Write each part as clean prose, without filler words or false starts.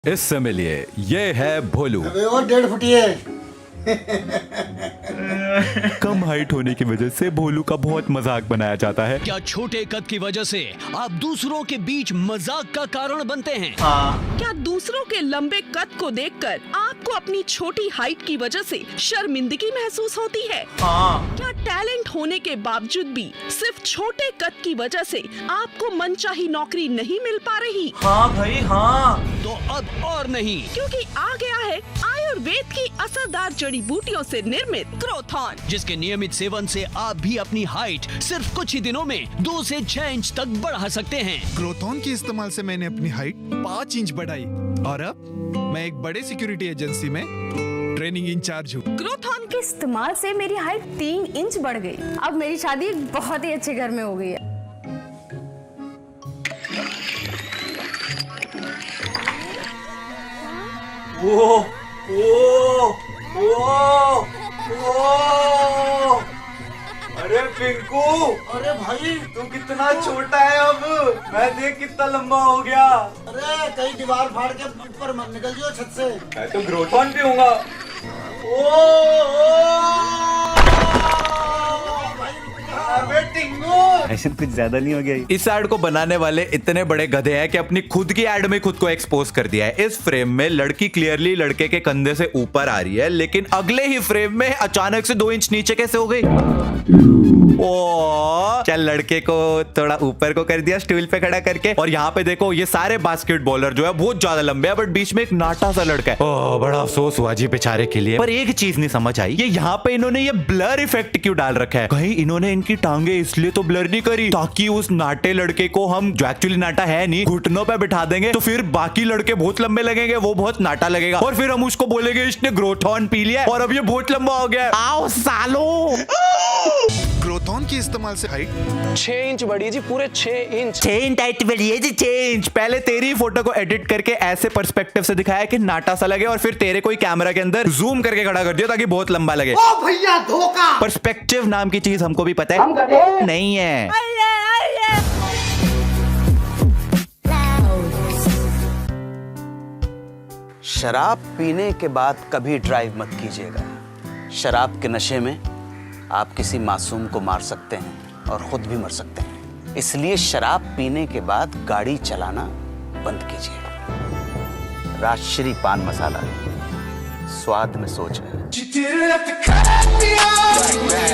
इससे मिलिए, ये है भोलू। अबे वो 1.5 फुटी है। कम हाइट होने की वजह से भोलू का बहुत मजाक बनाया जाता है। क्या छोटे कद की वजह से आप दूसरों के बीच मजाक का कारण बनते हैं? क्या दूसरों के लंबे कद को देखकर आपको अपनी छोटी हाइट की वजह से शर्मिंदगी महसूस होती है? क्या टैलेंट होने के बावजूद भी सिर्फ छोटे कद की वजह से आपको मनचाही नौकरी नहीं मिल पा रही? हाँ भाई हाँ। तो अब और नहीं, क्योंकि आ गया है आयुर्वेद की असरदार जड़ी बूटियों से निर्मित क्रोथॉन, जिसके नियमित सेवन से आप भी अपनी हाइट सिर्फ कुछ ही दिनों में 2 से 6 इंच तक बढ़ा सकते हैं। क्रोथॉन के इस्तेमाल से मैंने अपनी हाइट 5 इंच बढ़ाई और अब मैं एक बड़े सिक्योरिटी एजेंसी में ट्रेनिंग इंचार्ज हूँ। क्रोथॉन के इस्तेमाल से मेरी हाइट 3 इंच बढ़ गई। अब मेरी शादी एक बहुत ही अच्छे घर में हो गई है। ओ ओ ओ ओ अरे पिंकू, अरे भाई, तू कितना छोटा है अब। मैं देख कितना लंबा हो गया। अरे कहीं दीवार फाड़ के ऊपर मत निकल जाओ छत से। मैं तो ग्रोथॉन पीऊंगा। ऐसे कुछ ज्यादा नहीं हो गया? इस एड को बनाने वाले इतने बड़े गधे हैं कि अपनी खुद की एड में खुद को एक्सपोज कर दिया है। इस फ्रेम में लड़की क्लियरली लड़के के कंधे से ऊपर आ रही है, लेकिन अगले ही फ्रेम में अचानक से 2 इंच नीचे कैसे हो गई? ओ, चल लड़के को थोड़ा ऊपर को कर दिया स्टूल पे खड़ा करके। और यहाँ पे देखो, ये सारे बास्केटबॉलर जो है बहुत ज्यादा लंबे हैं, बट बीच में एक नाटा सा लड़का है। ओ, बड़ा अफसोस हुआ जी बेचारे के लिए। पर एक चीज नहीं समझ आई, ये यहाँ पे इन्होंने ये ब्लर इफेक्ट क्यों डाल रखा है? कहीं इन्होंने इनकी टांगे इसलिए तो ब्लर नहीं करी ताकि उस नाटे लड़के को हम, जो एक्चुअली नाटा है नहीं, घुटनों पे बिठा देंगे तो फिर बाकी लड़के बहुत लंबे लगेंगे, वो बहुत नाटा लगेगा, और फिर हम उसको बोलेंगे इसने ग्रोथॉन पी लिया और अब ये बहुत लंबा हो गया। आओ सालो। क्रोथॉन के इस्तेमाल से हाइट 6 इंच बढ़ी जी, पूरे 6 इंच। चेंज टाइट बढ़ी है जी, चेंज। पहले तेरी फोटो को एडिट करके ऐसे पर्सपेक्टिव से दिखाया कि नाटा सा लगे, और फिर तेरे कोई कैमरा के अंदर जूम करके खड़ा कर दिया ताकि बहुत लंबा लगे। ओ भैया धोखा। पर्सपेक्टिव नाम की चीज हमको भी पता है नहीं है। शराब पीने के बाद कभी ड्राइव मत कीजिएगा। शराब के नशे में आप किसी मासूम को मार सकते हैं और खुद भी मर सकते हैं। इसलिए शराब पीने के बाद गाड़ी चलाना बंद कीजिए। राजश्री पान मसाला, स्वाद में सोच है।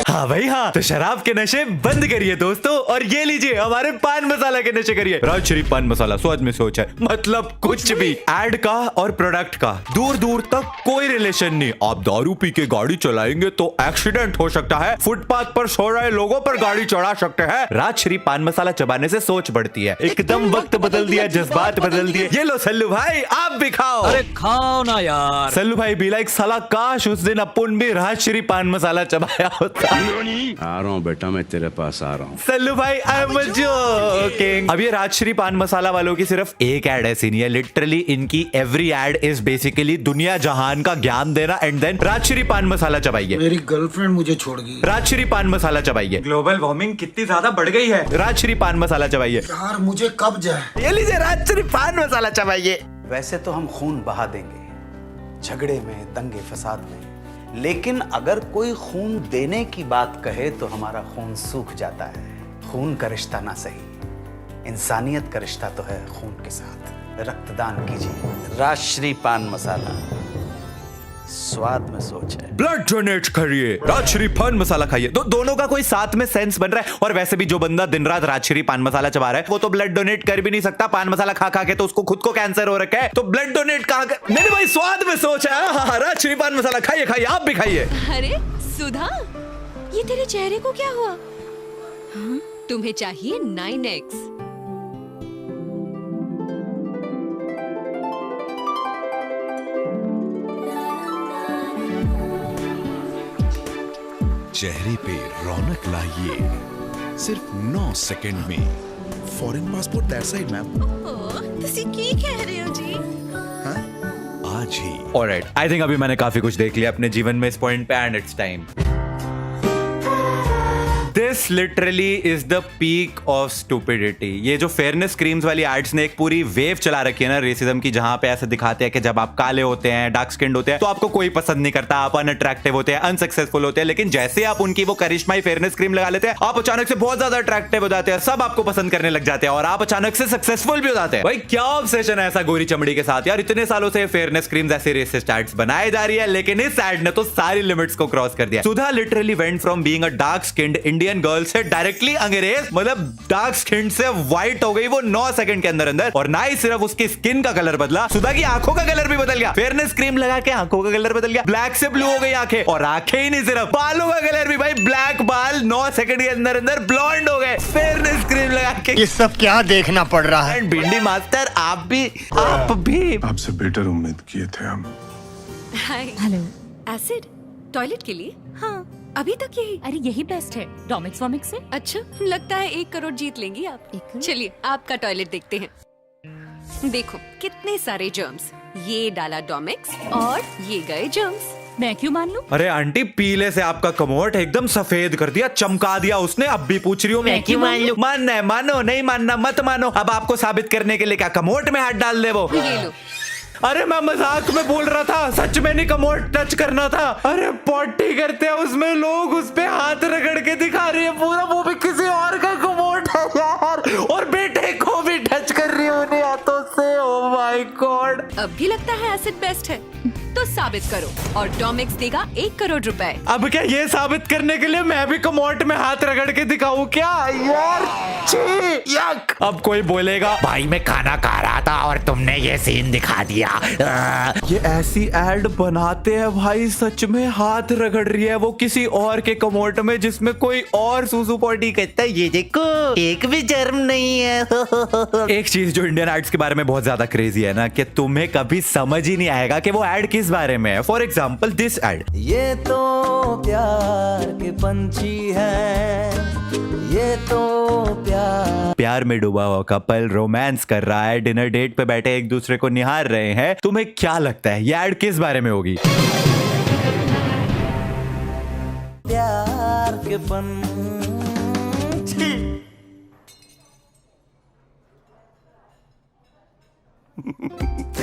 हाँ भाई हाँ, तो शराब के नशे बंद करिए दोस्तों, और ये लीजिए हमारे पान मसाला के नशे करिए। राजश्री पान मसाला, स्वाद में सोच है। मतलब कुछ भी। एड का और प्रोडक्ट का दूर दूर तक कोई रिलेशन नहीं। आप दारू पी के गाड़ी चलाएंगे तो एक्सीडेंट हो सकता है, फुटपाथ पर सो रहे लोगों पर गाड़ी चढ़ा सकते हैं। राजश्री पान मसाला चबाने से सोच बढ़ती है। एकदम वक्त बदल दिया, जज्बात बदल दिए। ये लो सल्लू भाई, आप भी खाओ। अरे खाओ ना यार। सल्लू भाई भी लाइक, साला काश उस दिन अपन भी राजश्री पान मसाला चबाया होता। आ रहा हूँ बेटा, मैं तेरे पास आ रहा हूँ। सल्लू भाई आई एम जोकिंग। अब ये राजश्री पान मसाला वालों की सिर्फ एक एड ऐसी नहीं है, लिटरली इनकी एवरी एड इज बेसिकली दुनिया जहान का ज्ञान देना, एंड देन राजश्री पान मसाला चबाइए। मेरी गर्लफ्रेंड मुझे छोड़ गई। राजश्री पान मसाला चबाइए। ग्लोबल वार्मिंग कितनी ज्यादा बढ़ गई है। राजश्री पान मसाला चबाइए। यार मुझे कब्ज है। ये लीजिए राजश्री पान मसाला चबाइए। वैसे तो हम खून बहा देंगे झगड़े में, दंगे फसाद में, लेकिन अगर कोई खून देने की बात कहे तो हमारा खून सूख जाता है। खून का रिश्ता ना सही, इंसानियत का रिश्ता तो है खून के साथ। रक्तदान कीजिए। राजश्री पान मसाला, स्वाद में सोच है। ब्लड डोनेट करिए, राजश्री पान मसाला खाइए। दोनों का कोई साथ में सेंस बन रहा है। और वैसे भी जो बंदा दिन रात राजश्री पान मसाला चबा रहा है वो तो ब्लड डोनेट कर भी नहीं सकता। पान मसाला खा खा के तो उसको खुद को कैंसर हो रखा है, तो ब्लड डोनेट कहां कर। नहीं भाई, स्वाद में सोच है। हाँ, राजश्री पान मसाला खाइए खाइए, आप भी खाइए। अरे सुधा, ये तेरे चेहरे को क्या हुआ? हाँ? तुम्हें चाहिए 9X। चेहरे पे रौनक लाइए सिर्फ 9 सेकंड में। Foreign passport that side ma'am. ਤੁਸੀਂ ਕੀ ਕਹਿ ਰਹੇ ਹੋ ਜੀ? आज ही। ऑलराइट, आई थिंक अभी मैंने काफी कुछ देख लिया अपने जीवन में इस पॉइंट पे, and it's time this literally is the peak of stupidity. ये जो फेयरनेस क्रीम्स वाली एड्स ने एक पूरी वेव चला रखी है ना रेसिज्म की, जहां पे ऐसे दिखाते हैं कि जब आप काले होते हैं, डार्क स्किन्ड होते हैं, तो आपको कोई पसंद नहीं करता, आप अनअट्रैक्टिव होते हैं, अनसक्सेसफुल होते हैं। लेकिन जैसे आप उनकी वो करिश्माई फेयरनेस क्रीम लगा लेते हैं, आप अचानक से बहुत ज्यादा अट्रैक्टिव हो जाते हैं, सब आपको पसंद करने लग जाते हैं और आप अचानक से सक्सेसफुल भी हो जाते हैं। भाई क्या ऑब्सेशन है ऐसा गोरी चमड़ी के साथ यार। इतने सालों से फेयरनेस क्रीम्स ऐसे रेसिस्ट एड्स बनाए जा रही है, लेकिन इस एड ने तो सारी लिमिट्स को क्रॉस कर दिया। Sudha literally went from being a dark skinned Indian girl से डायरेक्टली अंग्रेज, मतलब डार्क स्किन से व्हाइट हो गई वो 9 सेकंड के अंदर अंदर। और ना ही सिर्फ उसकी स्किन का कलर बदला, सुधा की आंखों का कलर भी बदल गया। फेयरनेस क्रीम लगा के आंखों का कलर बदल गया, ब्लैक से ब्लू हो गई आंखें। और आंखें ही नहीं, सिर्फ बालों का कलर भी भाई, ब्लैक बाल 9 सेकंड के अंदर अंदर ब्लॉन्ड हो गए फेयरनेस क्रीम लगा के। ये सब क्या देखना पड़ रहा है? एंड भिंडी मास्टर आप भी आपसे बेटर उम्मीद किए थे हम। हाय। हेलो। एसिड टॉयलेट के लिए? हाँ, अभी तक यही। अरे यही बेस्ट है, डोमिक्स वॉमिक्स से। अच्छा, लगता है 1 करोड़ जीत लेंगी आप। चलिए आपका टॉयलेट देखते हैं। देखो कितने सारे जर्म्स, ये डाला डोमिक्स और ये गए जर्म्स। मैं क्यों मान लूं? अरे आंटी, पीले से आपका कमोट एकदम सफेद कर दिया, चमका दिया उसने। अब भी पूछ रही हूँ मैं क्यों मान लूं? मानना है मानो, नहीं मानना मत मानो। अब आपको साबित करने के लिए क्या कमोट में हाथ डाल दे वो? ये लो। अरे मैं मजाक में बोल रहा था, सच में नहीं कमोड टच करना था। अरे पॉटी करते हैं उसमें लोग, उस पे हाथ रगड़ के दिखा रही है पूरा, वो भी किसी और का कमोड है यार, और बेटे को भी टच कर रही है उन्हें हाथों से। Oh my God. अब भी लगता है एसिड बेस्ट है, तो साबित करो और डोमिक्स देगा 1 करोड़ रुपए। अब क्या ये साबित करने के लिए मैं भी कमोट में हाथ रगड़ के दिखाऊं क्या यार? छी, यक। अब कोई बोलेगा भाई मैं खाना खा रहा था और तुमने ये सीन दिखा दिया। ये ऐसी एड बनाते हैं भाई, सच में हाथ रगड़ रही है वो किसी और के कमोट में जिसमें कोई और सूसू पॉटी कहता है ये देखो एक भी जर्म नहीं है। एक चीज जो इंडियन एड्स के बारे में बहुत ज्यादा क्रेजी है ना, कि तुम्हें कभी समझ ही नहीं आएगा कि वो एड किस बारे में है। फॉर एग्जाम्पल दिस एड, ये तो प्यार के पंछी है, ये तो प्यार में डूबा हुआ कपल रोमांस कर रहा है, डिनर डेट पे बैठे एक दूसरे को निहार रहे हैं। तुम्हें क्या लगता है ये एड किस बारे में होगी? प्यार के पंछी।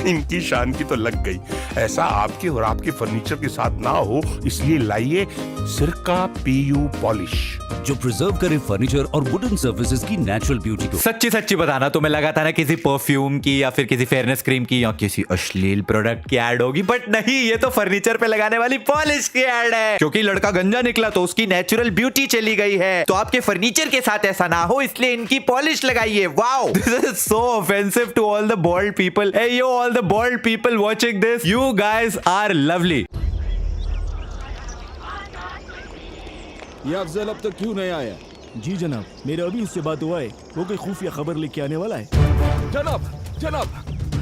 इनकी शान की तो लग गई। ऐसा आपके और आपके फर्नीचर के साथ ना हो, इसलिए लाइए सिरका PU पॉलिश, जो प्रिजर्व करे फर्नीचर और वुडन सर्फेसेज की नेचुरल ब्यूटी को। सच्ची सच्ची बताना, तुम्हें लगा था ना किसी परफ्यूम की या फिर किसी फेयरनेस क्रीम की या किसी अश्लील प्रोडक्ट की एड होगी, बट नहीं, ये तो फर्नीचर पे लगाने वाली पॉलिश की एड है। क्योंकि लड़का गंजा निकला तो उसकी नेचुरल ब्यूटी चली गई है, तो आपके फर्नीचर के साथ ऐसा ना हो इसलिए इनकी पॉलिश लगाइए। Wow, this is so offensive to all the bald people. Hey yo, all the bald people watching this, you guys are lovely. ये अफजल अब तक क्यों नहीं आया? जी जनाब, मेरा अभी उससे बात हुआ है, वो कोई खुफिया खबर लेके आने वाला है। जनाब,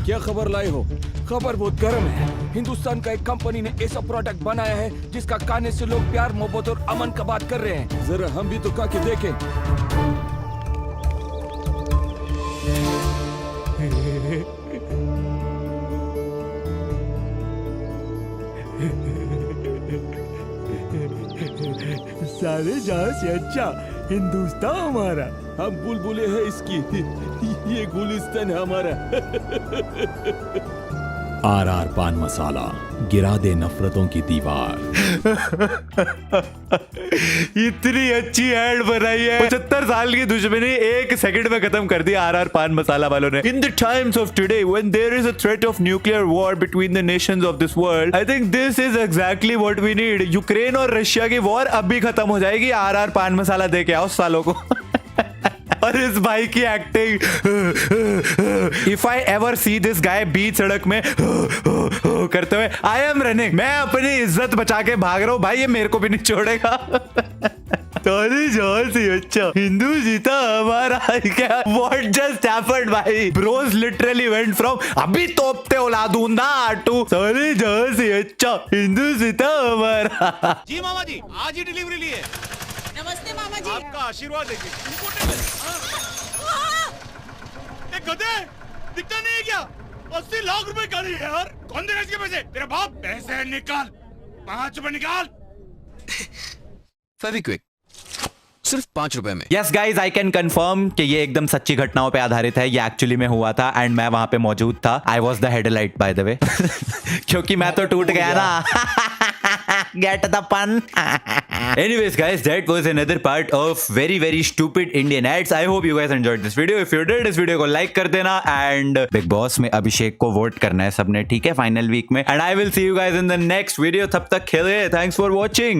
क्या खबर लाए हो? खबर बहुत गर्म है। हिंदुस्तान का एक कंपनी ने ऐसा प्रोडक्ट बनाया है जिसका खाने से लोग प्यार, मोहब्बत और अमन का बात कर रहे हैं। जरा हम भी तो खा के देखें। सारे जहां से अच्छा हिंदुस्तान हमारा, हम बुलबुले हैं इसकी, ये गुलिस्तान है हमारा। RR पान मसाला, गिरा दे नफरतों की दीवार। इतनी अच्छी एड बनाई है, 75 साल की दुश्मनी 1 सेकंड में खत्म कर दी RR पान मसाला वालों ने। In the times of today when there is a threat of nuclear war between the nations of this world, I think this is exactly what we need. Ukraine और रशिया की war अब भी खत्म हो जाएगी, RR पान मसाला दे के आओ सालों को। और इस भाई की acting, if I ever see this guy बीच सड़क में करते हुए, आई एम रनिंग, मैं अपनी इज्जत बचा के भाग रहा हूँ भाई, ये मेरे को भी नहीं छोड़ेगा। अच्छा हिंदू जीता हमारा क्या? What just happened भाई? Bros literally went from अभी तोपते औलादूंदा टू सारे जहां से अच्छा हिंदू जीता हमारा। जी मामा जी, आज ही डिलीवरी ली है। नमस्ते मामा जी। आपका आशीर्वाद देखिए। गधे, दिखता नहीं है क्या? 80 लाख रुपए गाड़ी है यार। कौन देगा इसके पैसे? तेरा बाप। पैसे निकाल, 5 रुपए निकाल। फेविक्विक, सिर्फ 5 रुपए में। Yes guys, I can confirm कि ये एकदम सच्ची घटनाओं पे आधारित है। ये एक्चुअली में हुआ था एंड मैं वहां पे मौजूद था। I was the headlight by the way क्योंकि मैं तो टूट गया ना। Get the pun. Anyways guys, that was another part of very stupid Indian ads. I hope you guys enjoyed this video. If you did, इस video को like कर देना एंड बिग बॉस में अभिषेक को वोट करना है सबने, ठीक है, फाइनल वीक में। And I will see you guys in the next video. तब तक खेलिए। Thanks for watching.